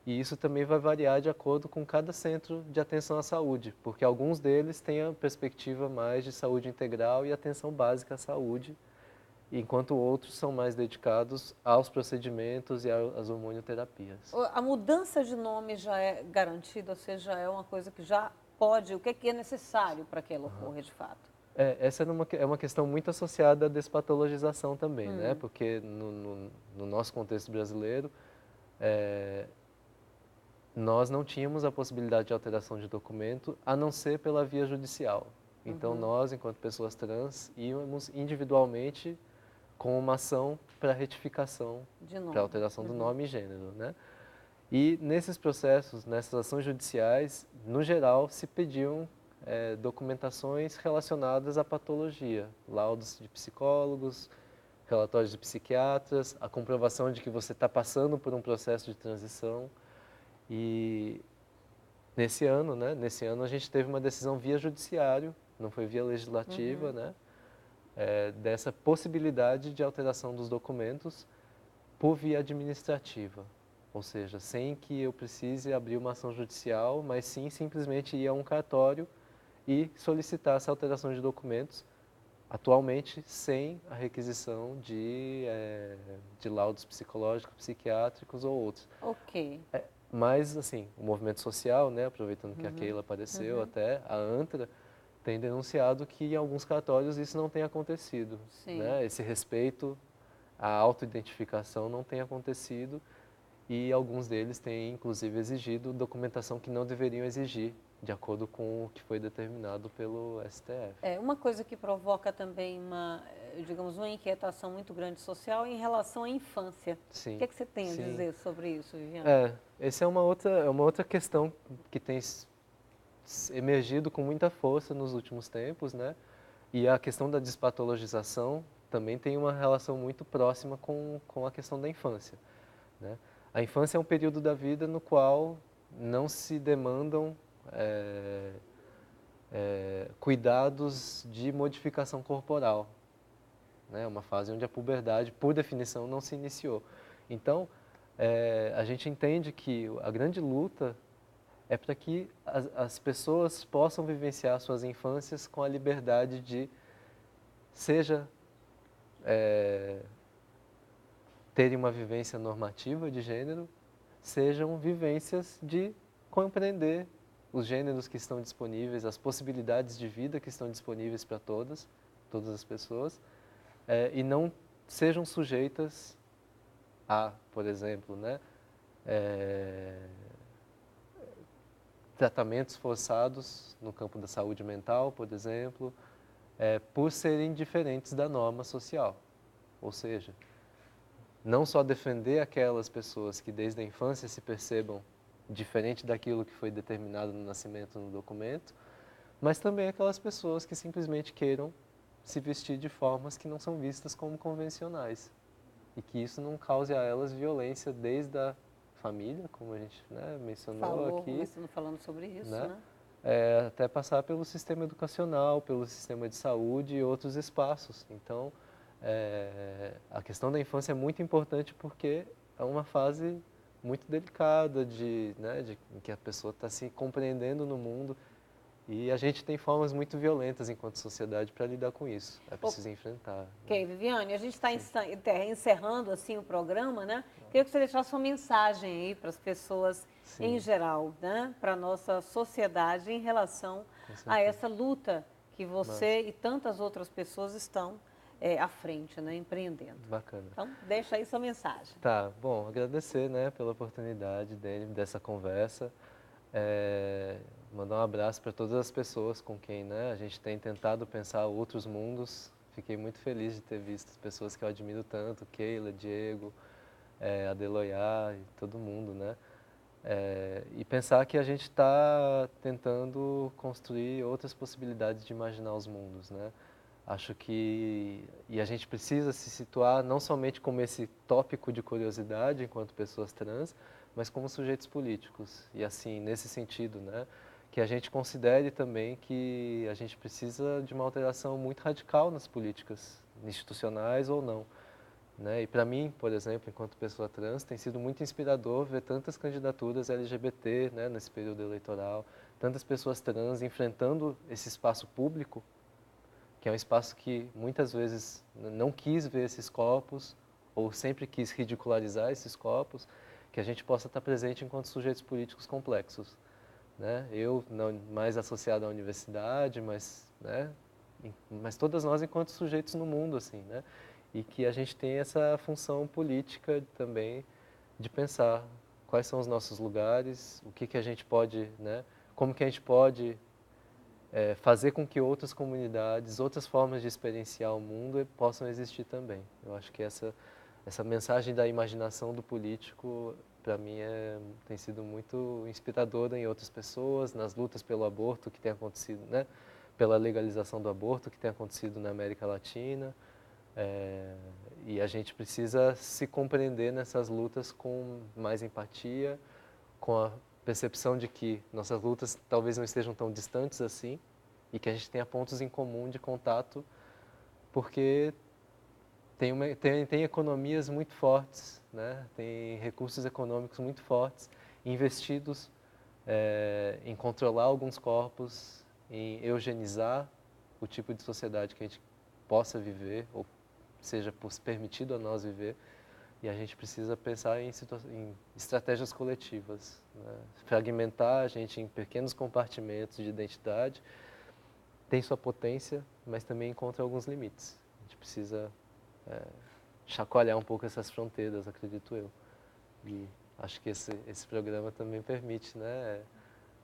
S3: E isso também vai variar de acordo com cada centro de atenção à saúde, porque alguns deles têm a perspectiva mais de saúde integral e atenção básica à saúde, enquanto outros são mais dedicados aos procedimentos e às hormonioterapias.
S1: A mudança de nome já é garantida, ou seja, é uma coisa que já pode, o que é necessário para que ela ocorra de fato?
S3: Essa é uma questão muito associada à despatologização também, né? Porque no nosso contexto brasileiro, nós não tínhamos a possibilidade de alteração de documento a não ser pela via judicial. Então, nós, enquanto pessoas trans, íamos individualmente com uma ação para retificação, para alteração do nome e gênero, né? E nesses processos, nessas ações judiciais, no geral, se pediam documentações relacionadas à patologia, laudos de psicólogos, relatórios de psiquiatras, a comprovação de que você está passando por um processo de transição. E nesse ano, né, a gente teve uma decisão via judiciário, não foi via legislativa, né, dessa possibilidade de alteração dos documentos por via administrativa. Ou seja, sem que eu precise abrir uma ação judicial, mas sim simplesmente ir a um cartório e solicitar essa alteração de documentos, atualmente sem a requisição de laudos psicológicos, psiquiátricos ou outros.
S1: Ok.
S3: Mas, assim, o movimento social, né, aproveitando que a Keila apareceu, até a ANTRA, tem denunciado que em alguns cartórios isso não tem acontecido. Né? Esse respeito à autoidentificação não tem acontecido e alguns deles têm, inclusive, exigido documentação que não deveriam exigir, de acordo com o que foi determinado pelo STF.
S1: Uma coisa que provoca também uma inquietação muito grande social em relação à infância.
S3: Sim,
S1: o que é que você tem a dizer sobre isso, Viviane?
S3: Essa é uma outra questão que tem emergido com muita força nos últimos tempos, né? E a questão da despatologização também tem uma relação muito próxima com a questão da infância, né? A infância é um período da vida no qual não se demandam cuidados de modificação corporal, né? Uma fase onde a puberdade, por definição, não se iniciou. Então, a gente entende que a grande luta é para que as pessoas possam vivenciar suas infâncias com a liberdade de, seja terem uma vivência normativa de gênero, sejam vivências de compreender os gêneros que estão disponíveis, as possibilidades de vida que estão disponíveis para todas as pessoas, e não sejam sujeitas a, por exemplo, né, tratamentos forçados no campo da saúde mental, por exemplo, por serem diferentes da norma social. Ou seja, não só defender aquelas pessoas que desde a infância se percebam diferente daquilo que foi determinado no nascimento no documento, mas também aquelas pessoas que simplesmente queiram se vestir de formas que não são vistas como convencionais e que isso não cause a elas violência desde a família, como a gente, né, mencionou aqui.
S1: Falando sobre isso,
S3: né? Até passar pelo sistema educacional, pelo sistema de saúde e outros espaços. Então, a questão da infância é muito importante porque é uma fase muito delicada em que a pessoa está se compreendendo no mundo e a gente tem formas muito violentas enquanto sociedade para lidar com isso. É preciso enfrentar.
S1: Ok, Viviane, a gente está encerrando assim o programa, né? Queria que você deixasse uma mensagem aí para as pessoas em geral, né? Para a nossa sociedade em relação a essa luta que você e tantas outras pessoas estão à frente, né? Empreendendo.
S3: Bacana.
S1: Então, deixa aí sua mensagem.
S3: Tá, bom, agradecer, né, pela oportunidade dessa conversa. Mandar um abraço para todas as pessoas com quem, né, a gente tem tentado pensar outros mundos. Fiquei muito feliz de ter visto as pessoas que eu admiro tanto, Keila, Diego, Adeloyar e todo mundo, né? E pensar que a gente está tentando construir outras possibilidades de imaginar os mundos, né? Acho que a gente precisa se situar não somente como esse tópico de curiosidade enquanto pessoas trans, mas como sujeitos políticos. E assim, nesse sentido, né, que a gente considere também que a gente precisa de uma alteração muito radical nas políticas institucionais ou não. Né? E para mim, por exemplo, enquanto pessoa trans, tem sido muito inspirador ver tantas candidaturas LGBT, né, nesse período eleitoral, tantas pessoas trans enfrentando esse espaço público, que é um espaço que muitas vezes não quis ver esses corpos, ou sempre quis ridicularizar esses corpos, que a gente possa estar presente enquanto sujeitos políticos complexos. Né? Eu, não mais associado à universidade, mas todas nós enquanto sujeitos no mundo, assim, né? E que a gente tem essa função política também de pensar quais são os nossos lugares, o que a gente pode, né? Como que a gente pode fazer com que outras comunidades, outras formas de experienciar o mundo possam existir também. Eu acho que essa mensagem da imaginação do político, para mim, tem sido muito inspiradora em outras pessoas, nas lutas pelo aborto que tem acontecido, né? Pela legalização do aborto que tem acontecido na América Latina. E a gente precisa se compreender nessas lutas com mais empatia, com a percepção de que nossas lutas talvez não estejam tão distantes assim e que a gente tenha pontos em comum de contato, porque tem economias muito fortes, né? Tem recursos econômicos muito fortes investidos em controlar alguns corpos, em eugenizar o tipo de sociedade que a gente possa viver, ou seja permitido a nós viver, e a gente precisa pensar em estratégias coletivas, né? Fragmentar a gente em pequenos compartimentos de identidade tem sua potência, mas também encontra alguns limites. A gente precisa chacoalhar um pouco essas fronteiras, acredito eu. E acho que esse programa também permite, né,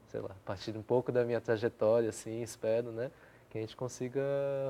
S3: sei lá, a partir um pouco da minha trajetória, assim, espero, né, que a gente consiga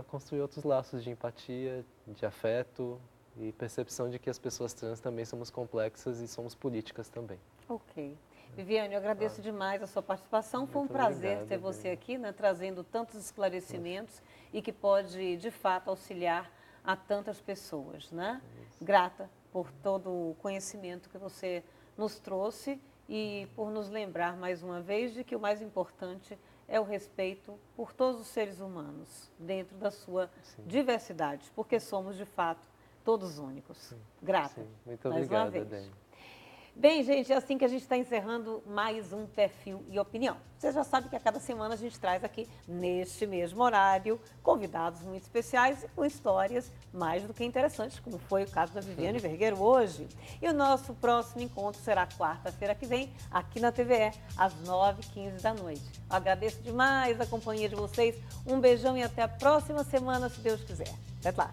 S3: construir outros laços de empatia, de afeto e percepção de que as pessoas trans também somos complexas e somos políticas também.
S1: Ok. Viviane, eu agradeço demais a sua participação. Foi um prazer ter você aqui, né, trazendo tantos esclarecimentos e que pode, de fato, auxiliar a tantas pessoas, né? Grata por todo o conhecimento que você nos trouxe e por nos lembrar mais uma vez de que o mais importante é o respeito por todos os seres humanos, dentro da sua diversidade, porque somos, de fato, todos únicos. Grata.
S3: Muito obrigado, Dani.
S1: Bem, gente, é assim que a gente está encerrando mais um Perfil e Opinião. Você já sabe que a cada semana a gente traz aqui, neste mesmo horário, convidados muito especiais e com histórias mais do que interessantes, como foi o caso da Viviane Vergueiro hoje. E o nosso próximo encontro será quarta-feira que vem, aqui na TVE, às 9h15 da noite. Eu agradeço demais a companhia de vocês, um beijão e até a próxima semana, se Deus quiser. Até lá!